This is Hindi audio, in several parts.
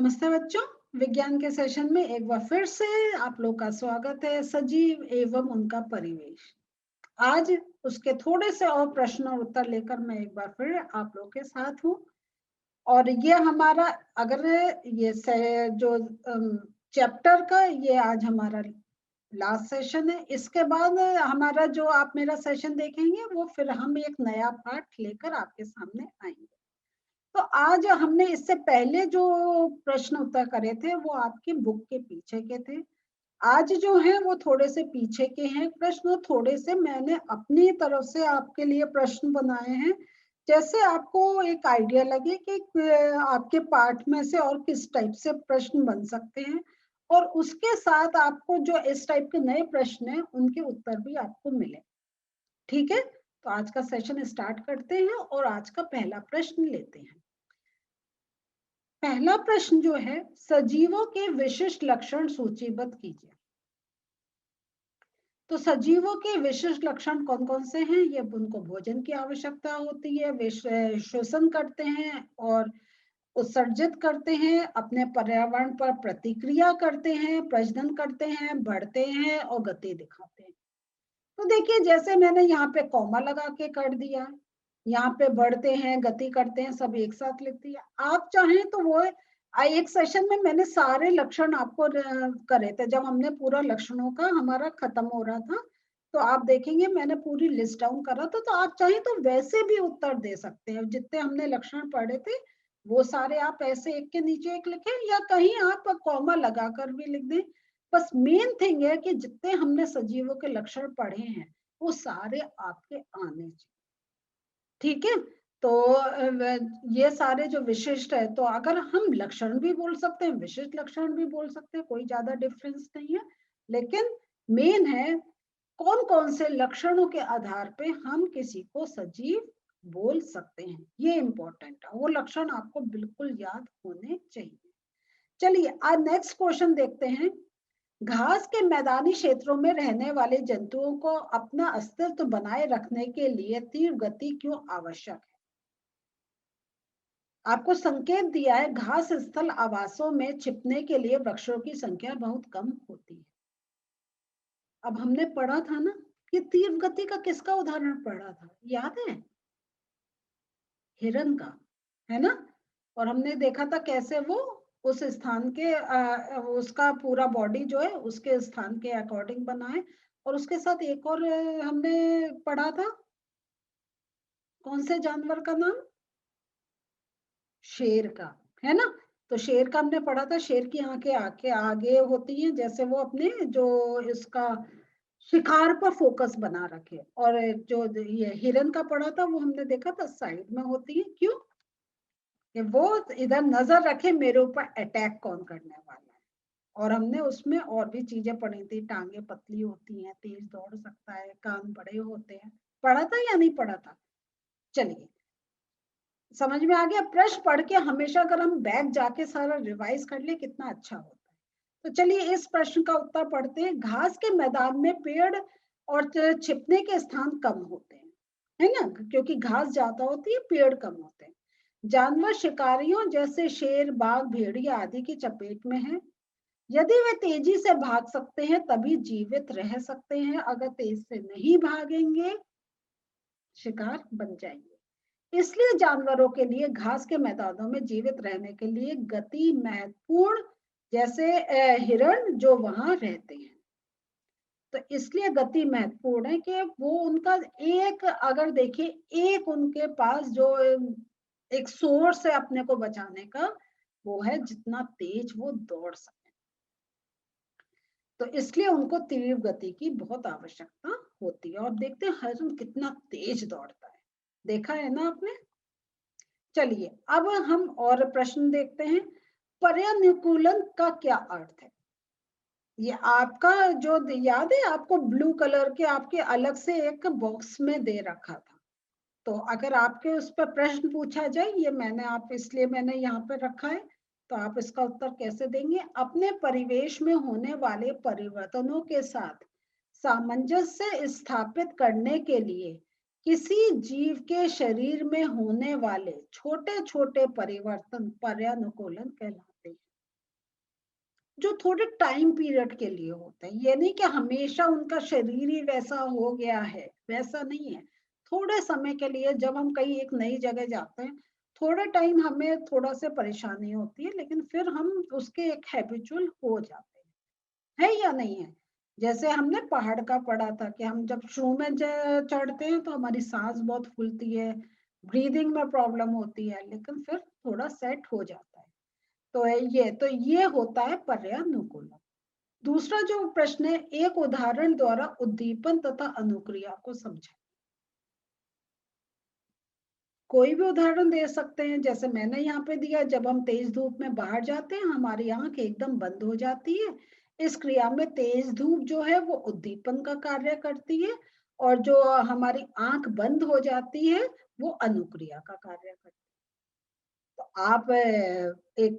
नमस्ते बच्चों, विज्ञान के सेशन में एक बार फिर से आप लोग का स्वागत है। सजीव एवं उनका परिवेश। आज उसके थोड़े से और प्रश्न और उत्तर लेकर मैं एक बार फिर आप लोग के साथ हूँ। और ये हमारा अगर ये जो चैप्टर का ये आज हमारा लास्ट सेशन है। इसके बाद हमारा जो आप मेरा सेशन देखेंगे वो फिर हम एक नया पाठ लेकर आपके सामने आएंगे। तो आज हमने इससे पहले जो प्रश्न उत्तर करे थे वो आपकी बुक के पीछे के थे। आज जो है वो थोड़े से पीछे के हैं प्रश्न, थोड़े से मैंने अपनी तरफ से आपके लिए प्रश्न बनाए हैं, जैसे आपको एक आइडिया लगे कि आपके पाठ में से और किस टाइप से प्रश्न बन सकते हैं, और उसके साथ आपको जो इस टाइप के नए प्रश्न हैं उनके उत्तर भी आपको मिले। ठीक है, तो आज का सेशन स्टार्ट करते हैं और आज का पहला प्रश्न लेते हैं। पहला प्रश्न जो है, सजीवों के विशिष्ट लक्षण सूचीबद्ध कीजिए। तो सजीवों के विशिष्ट लक्षण कौन कौन से हैं? ये उनको भोजन की आवश्यकता होती है, वे श्वसन करते हैं और उत्सर्जित करते हैं, अपने पर्यावरण पर प्रतिक्रिया करते हैं, प्रजनन करते हैं, बढ़ते हैं और गति दिखाते हैं। तो देखिए, जैसे मैंने यहाँ पे कॉमा लगा के कर दिया, यहाँ पे बढ़ते हैं, गति करते हैं, सब एक साथ लिख दिया। आप चाहें तो वो एक सेशन में मैंने सारे लक्षण आपको करे थे, जब हमने पूरा लक्षणों का हमारा खत्म हो रहा था, तो आप देखेंगे मैंने पूरी लिस्ट डाउन करा था। तो आप चाहें तो वैसे भी उत्तर दे सकते हैं, जितने हमने लक्षण पढ़े थे वो सारे आप ऐसे एक के नीचे एक लिखें, या कहीं आप कॉमा लगाकर भी लिख दें। बस मेन थिंग है कि जितने हमने सजीवों के लक्षण पढ़े हैं वो सारे आपके आने चाहिए। ठीक है, तो ये सारे जो विशिष्ट है, तो अगर हम लक्षण भी बोल सकते हैं, विशिष्ट लक्षण भी बोल सकते हैं, कोई ज्यादा डिफरेंस नहीं है। लेकिन मेन है कौन कौन से लक्षणों के आधार पे हम किसी को सजीव बोल सकते हैं, ये इंपॉर्टेंट है। वो लक्षण आपको बिल्कुल याद होने चाहिए। चलिए आज नेक्स्ट क्वेश्चन देखते हैं। घास के मैदानी क्षेत्रों में रहने वाले जंतुओं को अपना अस्तित्व बनाए रखने के लिए तीव्र गति क्यों आवश्यक है? आपको संकेत दिया है, घास स्थल आवासों में छिपने के लिए वृक्षों की संख्या बहुत कम होती है। अब हमने पढ़ा था ना कि तीव्र गति का किसका उदाहरण पढ़ा था, याद है? हिरन का, है ना? और हमने देखा था कैसे वो उस स्थान के उसका पूरा बॉडी जो है उसके स्थान के अकॉर्डिंग बना है। और उसके साथ एक और हमने पढ़ा था, कौन से जानवर का नाम? शेर का, है ना? तो शेर का हमने पढ़ा था, शेर की आंखें आगे आगे होती हैं, जैसे वो अपने जो इसका शिकार पर फोकस बना रखे। और जो ये हिरन का पढ़ा था वो हमने देखा था साइड में होती है। क्यों? कि वो इधर नजर रखे मेरे ऊपर अटैक कौन करने वाला है। और हमने उसमें और भी चीजें पढ़ी थी, टांगे पतली होती हैं, तेज दौड़ सकता है, कान बड़े होते हैं। पढ़ा था या नहीं पढ़ा था? चलिए, समझ में आ गया? प्रश्न पढ़ के हमेशा अगर हम बैक जाके सारा रिवाइज कर ले कितना अच्छा होता है। तो चलिए इस प्रश्न का उत्तर पढ़ते हैं। घास के मैदान में पेड़ और छिपने के स्थान कम होते हैं, है ना? क्योंकि घास ज्यादा होती है, पेड़ कम होते हैं। जानवर शिकारियों जैसे शेर, बाघ, भेड़िया आदि की चपेट में है। यदि वे तेजी से भाग सकते हैं तभी जीवित रह सकते हैं, अगर तेज से नहीं भागेंगे शिकार बन जाएंगे। इसलिए जानवरों के लिए घास के मैदानों में जीवित रहने के लिए गति महत्वपूर्ण, जैसे हिरण जो वहां रहते हैं। तो इसलिए गति महत्वपूर्ण है कि वो उनका एक, अगर देखिए एक उनके पास जो एक सोर्स है अपने को बचाने का, वो है जितना तेज वो दौड़ सके। तो इसलिए उनको तीव्र गति की बहुत आवश्यकता होती है। और देखते हैं हरिण कितना तेज दौड़ता है, देखा है ना आपने? चलिए अब हम और प्रश्न देखते हैं। पर्यानुकूलन का क्या अर्थ है? ये आपका जो याद है, आपको ब्लू कलर के आपके अलग से एक बॉक्स में दे रखा था। तो अगर आपके उस पर प्रश्न पूछा जाए, ये मैंने आप इसलिए मैंने यहाँ पे रखा है, तो आप इसका उत्तर कैसे देंगे? अपने परिवेश में होने वाले परिवर्तनों के साथ सामंजस्य स्थापित करने के लिए किसी जीव के शरीर में होने वाले छोटे छोटे परिवर्तन पर्यानुकूलन कहलाते हैं। जो थोड़े टाइम पीरियड के लिए होते हैं। ये नहीं कि हमेशा उनका शरीर ही वैसा हो गया है, वैसा नहीं है। थोड़े समय के लिए जब हम कहीं एक नई जगह जाते हैं, थोड़े टाइम हमें थोड़ा सा परेशानी होती है, लेकिन फिर हम उसके एक हैबिचुअल हो जाते हैं। है या नहीं है? जैसे हमने पहाड़ का पढ़ा था कि हम जब शुरू में चढ़ते हैं तो हमारी सांस बहुत फूलती है, ब्रीदिंग में प्रॉब्लम होती है, लेकिन फिर थोड़ा सेट हो जाता है। तो ये होता है पर्यानुकूलन। दूसरा जो प्रश्न है, एक उदाहरण द्वारा उद्दीपन तथा अनुक्रिया को समझें। कोई भी उदाहरण दे सकते हैं, जैसे मैंने यहाँ पे दिया, जब हम तेज धूप में बाहर जाते हैं हमारी आंख एकदम बंद हो जाती है। इस क्रिया में तेज धूप जो है वो उद्दीपन का कार्य करती है, और जो हमारी आंख बंद हो जाती है वो अनुक्रिया का कार्य करती है। तो आप एक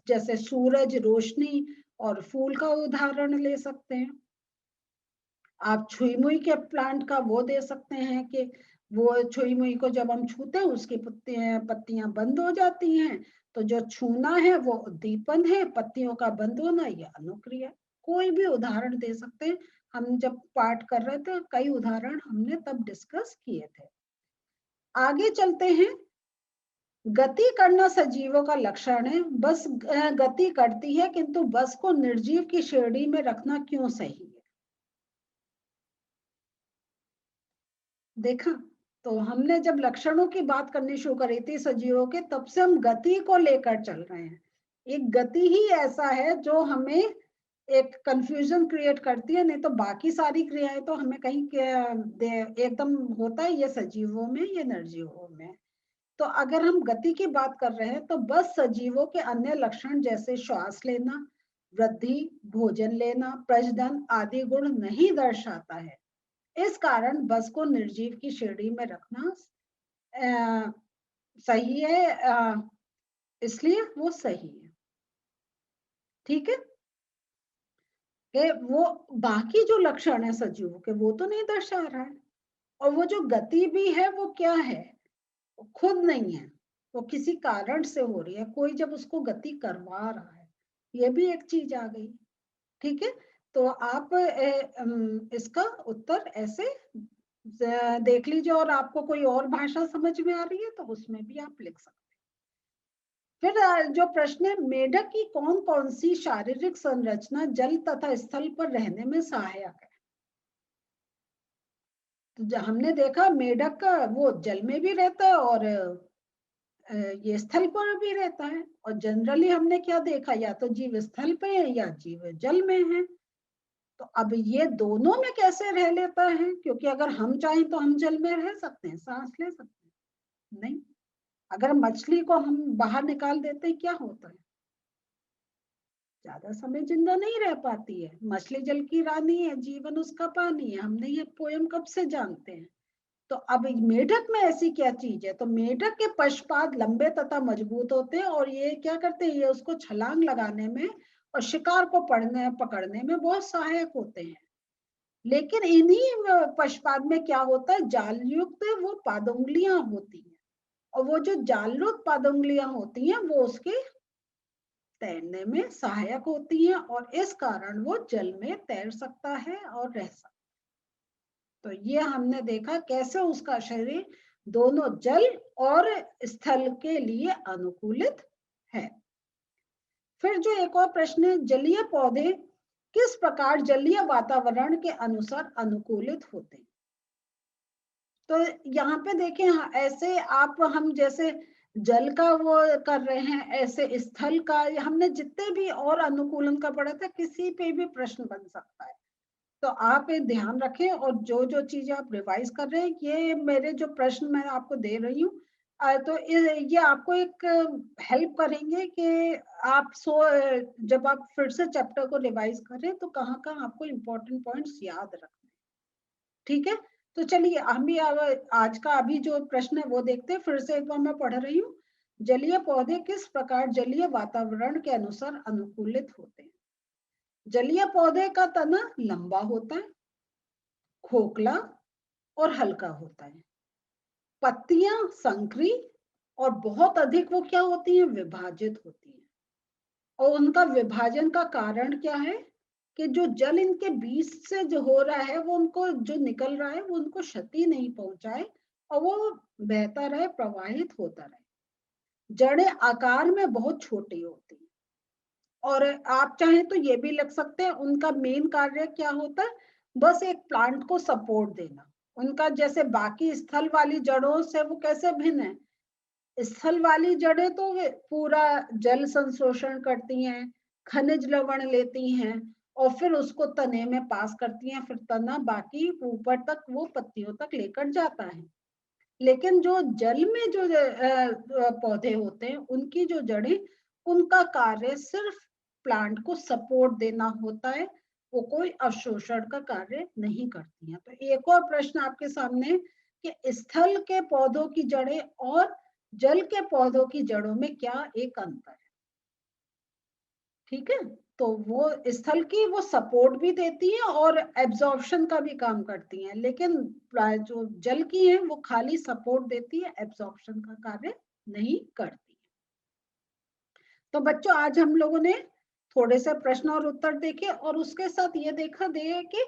जैसे सूरज, रोशनी और फूल का उदाहरण ले सकते हैं। आप छुई मुई के प्लांट का वो दे सकते हैं कि वो छुई मुई को जब हम छूते हैं उसकी पत्तियां बंद हो जाती हैं। तो जो छूना है वो उद्दीपन है, पत्तियों का बंद होना ये अनुक्रिया। कोई भी उदाहरण दे सकते हैं। हम जब पाठ कर रहे थे कई उदाहरण हमने तब डिस्कस किए थे। आगे चलते हैं। गति करना सजीवों का लक्षण है। बस गति करती है, किंतु बस को निर्जीव की श्रेणी में रखना क्यों सही है? देखा, तो हमने जब लक्षणों की बात करनी शुरू करी थी सजीवों के, तब से हम गति को लेकर चल रहे हैं। एक गति ही ऐसा है जो हमें एक कंफ्यूजन क्रिएट करती है, नहीं तो बाकी सारी क्रियाएं तो हमें कहीं एकदम होता है, ये सजीवों में, ये निर्जीवों में। तो अगर हम गति की बात कर रहे हैं तो बस सजीवों के अन्य लक्षण जैसे श्वास लेना, वृद्धि, भोजन लेना, प्रजनन आदि गुण नहीं दर्शाता है। इस कारण बस को निर्जीव की श्रेणी में रखना अ, सही है। इसलिए वो सही है। ठीक है कि वो बाकी जो लक्षण है सजीवों के वो तो नहीं दर्शा रहा है। और वो जो गति भी है वो क्या है? वो खुद नहीं है, वो किसी कारण से हो रही है, कोई जब उसको गति करवा रहा है। ये भी एक चीज आ गई। ठीक है, तो आप इसका उत्तर ऐसे देख लीजिए, और आपको कोई और भाषा समझ में आ रही है तो उसमें भी आप लिख सकते हैं। फिर जो प्रश्न है, मेढक की कौन कौन सी शारीरिक संरचना जल तथा स्थल पर रहने में सहायक है? तो हमने देखा मेढक का वो जल में भी रहता है और ये स्थल पर भी रहता है। और जनरली हमने क्या देखा, या तो जीव स्थल पे है या जीव जल में है। तो अब ये दोनों में कैसे रह लेता है? क्योंकि अगर हम चाहें तो हम जल में रह सकते हैं, सांस ले सकते हैं। नहीं, अगर मछली को हम बाहर निकाल देते हैं क्या होता है? ज्यादा समय जिंदा नहीं रह पाती है। मछली जल की रानी है, जीवन उसका पानी है, हमने ये पोयम कब से जानते हैं। तो अब मेढक में ऐसी क्या चीज है? तो मेढक के पशपाद लंबे तथा मजबूत होते हैं, और ये क्या करते हैं, ये उसको छलांग लगाने में और शिकार को पकड़ने में बहुत सहायक होते हैं। लेकिन इन्हीं पशपाद में क्या होता है, जाल युक्त वो पादुंगलियां होती हैं, और वो जो जाल युक्त पादुंगलियां होती हैं वो उसके तैरने में सहायक होती हैं, और इस कारण वो जल में तैर सकता है और रह सकता है। तो ये हमने देखा कैसे उसका शरीर दोनों जल और स्थल के लिए अनुकूलित है। फिर जो एक और प्रश्न है, जलीय पौधे किस प्रकार जलीय वातावरण के अनुसार अनुकूलित होते हैं? तो यहाँ पे देखें, हाँ, ऐसे आप हम जैसे जल का वो कर रहे हैं, ऐसे स्थल का, हमने जितने भी और अनुकूलन का पढ़ा था, किसी पे भी प्रश्न बन सकता है। तो आप ये ध्यान रखें, और जो जो चीजें आप रिवाइज कर रहे हैं, ये मेरे जो प्रश्न मैं आपको दे रही हूँ, तो ये आपको एक हेल्प करेंगे कि आप जब आप फिर से चैप्टर को रिवाइज करें तो कहाँ कहाँ आपको इम्पोर्टेंट पॉइंट्स याद रखने। ठीक है, तो चलिए हम भी आज का अभी जो प्रश्न है वो देखते हैं। फिर से एक बार मैं पढ़ रही हूँ। जलीय पौधे किस प्रकार जलीय वातावरण के अनुसार अनुकूलित होते हैं? जलीय पौधे का तना लंबा होता है, खोखला और हल्का होता है। पत्तियां संकरी और बहुत अधिक वो क्या होती हैं, विभाजित होती हैं। और उनका विभाजन का कारण क्या है कि जो जल इनके बीच से जो हो रहा है वो उनको जो निकल रहा है वो उनको क्षति नहीं पहुंचाए और वो बहता रहे, प्रवाहित होता रहे। जड़ें आकार में बहुत छोटी होती हैं और आप चाहें तो ये भी लिख सकते हैं उनका मेन कार्य क्या होता है, बस एक प्लांट को सपोर्ट देना। उनका जैसे बाकी स्थल वाली जड़ों से वो कैसे भिन्न है, स्थल वाली जड़ें तो वे पूरा जल संशोषण करती हैं, खनिज लवण लेती हैं और फिर उसको तने में पास करती हैं, फिर तना बाकी ऊपर तक वो पत्तियों तक लेकर जाता है। लेकिन जो जल में जो पौधे होते हैं उनकी जो जड़ें, उनका कार्य सिर्फ प्लांट को सपोर्ट देना होता है, वो कोई अवशोषण का कार्य नहीं करती हैं। तो एक और प्रश्न आपके सामने कि स्थल के पौधों की जड़ें और जल के पौधों की जड़ों में क्या एक अंतर है। ठीक है, तो वो स्थल की वो सपोर्ट भी देती है और एब्जॉर्प्शन का भी काम करती हैं, लेकिन जो जल की है वो खाली सपोर्ट देती है, एब्जॉर्प्शन का कार्य नहीं करती। तो बच्चों आज हम लोगों ने थोड़े से प्रश्न और उत्तर देखे और उसके साथ ये देखा दे कि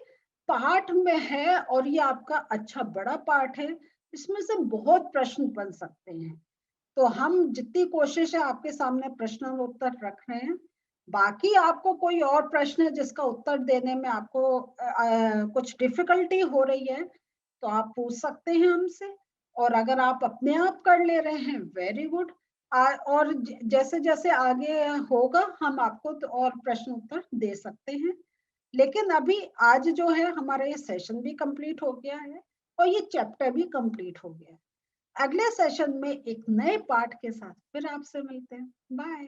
पाठ में है और ये आपका अच्छा बड़ा पाठ है, इसमें से बहुत प्रश्न बन सकते हैं। तो हम जितनी कोशिश है आपके सामने प्रश्न और उत्तर रख रहे हैं। बाकी आपको कोई और प्रश्न है जिसका उत्तर देने में आपको कुछ डिफिकल्टी हो रही है तो आप पूछ सकते हैं हमसे। और अगर आप अपने आप कर ले रहे हैं वेरी गुड। और जैसे जैसे आगे होगा हम आपको तो और प्रश्न उत्तर दे सकते हैं। लेकिन अभी आज जो है हमारा ये सेशन भी कंप्लीट हो गया है और ये चैप्टर भी कंप्लीट हो गया है। अगले सेशन में एक नए पाठ के साथ फिर आपसे मिलते हैं। बाय।